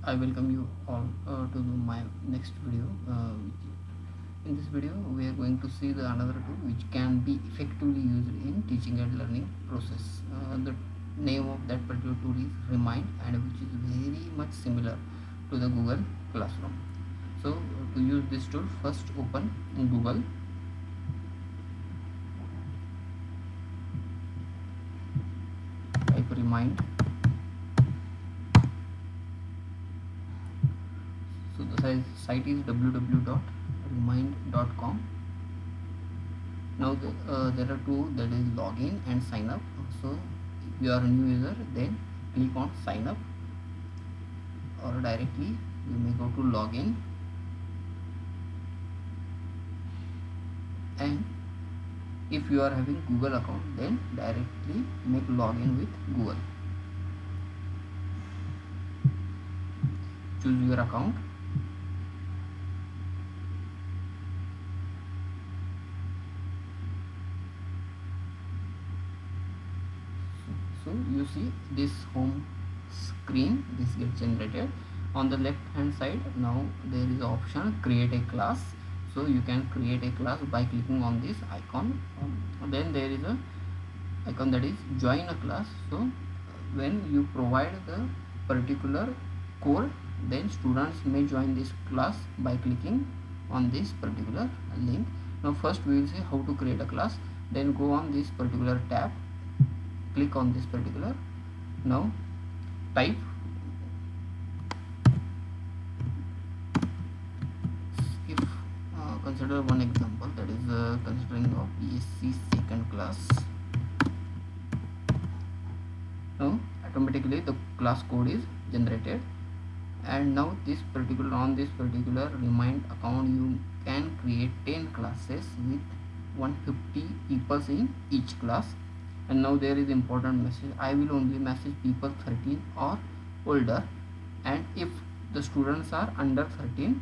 I welcome you all to my next video. In this video, we are going to see the another tool which can be effectively used in teaching and learning process. The name of that particular tool is Remind, and which is very much similar to the Google Classroom. So to use this tool, first open Google. Type Remind. So the site is www.remind.com. Now there are two, that is login and sign up. So if you are a new user, then click on sign up, or directly you may go to login, and if you are having Google account, then directly make login with Google. Choose your account. So you see this home screen, this gets generated. On the left hand side, now there is option create a class. So you can create a class by clicking on this icon. Then there is a icon that is join a class. So when you provide the particular code, then students may join this class by clicking on this particular link. Now first we will see how to create a class. Then go on this particular tab, click on this particular. Now type if consider one example, that is considering of BSc second class. Now automatically the class code is generated, and now this particular Remind account, you can create 10 classes with 150 people in each class. And now there is important message: I will only message people 13 or older, and if the students are under 13,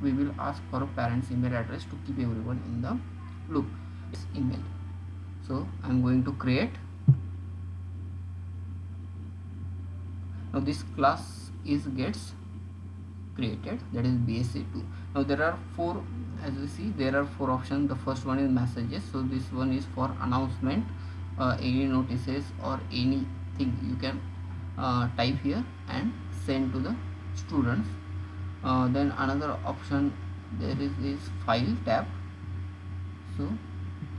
we will ask for a parent's email address to keep everyone in the loop. This email. So I am going to create. Now this class gets created, that is BSc 2. Now there are four, as you see, there are four options. The first one is messages. So this one is for announcement, any notices or anything you can type here and send to the students. Then another option there is this file tab. So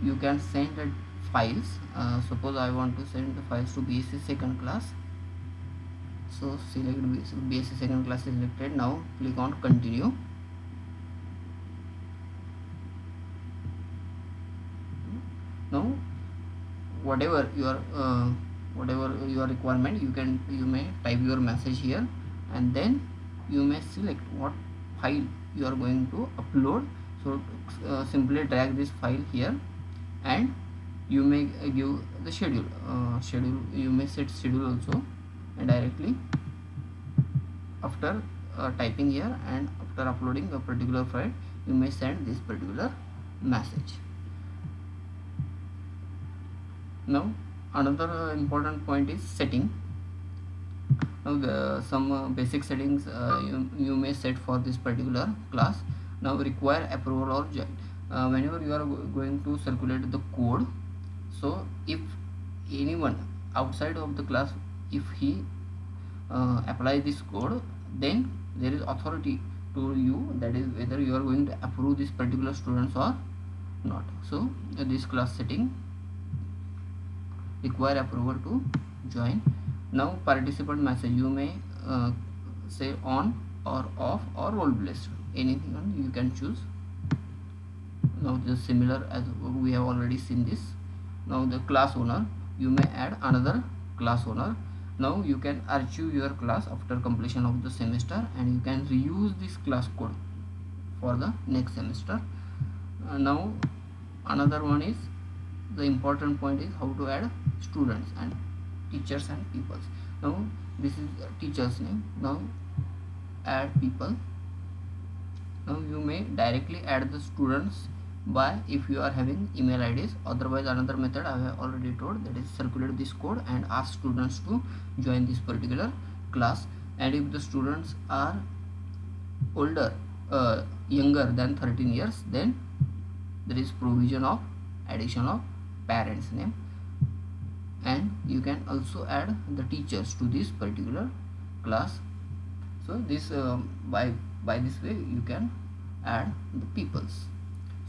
you can send files. Suppose I want to send the files to BSc second class. So select BSc second class is selected. Now click on continue. Now whatever your requirement, you may type your message here, and then you may select what file you are going to upload. So simply drag this file here, and you may give the schedule. You may set schedule also, and directly after typing here and after uploading a particular file, you may send this particular message. Now another important point is setting. Now some basic settings you may set for this particular class. Now require approval or join. Whenever you are going to circulate the code, so if anyone outside of the class, if he apply this code, then there is authority to you, that is whether you are going to approve this particular students or not. So this class setting require approval to join. Now participant message, you may say on or off or role based, anything you can choose. Now just similar as we have already seen this. Now the class owner, you may add another class owner. Now you can archive your class after completion of the semester, and you can reuse this class code for the next semester. Now another one is, the important point is how to add students and teachers and peoples. Now this is teacher's name. Now add people. Now you may directly add the students by, if you are having email IDs. Otherwise another method I have already told, that is circulate this code and ask students to join this particular class. And if the students are older younger than 13 years, then there is provision of addition of parents name, and you can also add the teachers to this particular class. So this by this way you can add the peoples.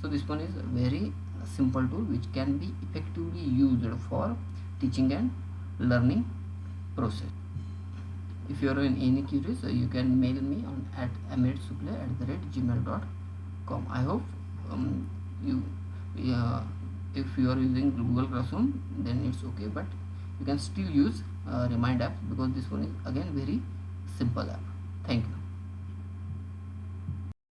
So this one is a very simple tool which can be effectively used for teaching and learning process. If you are in any queries, you can mail me on at amirsuple@gmail.com. I hope you if you are using Google Classroom, then it's okay, but you can still use Remind app, because this one is again very simple app. Thank you.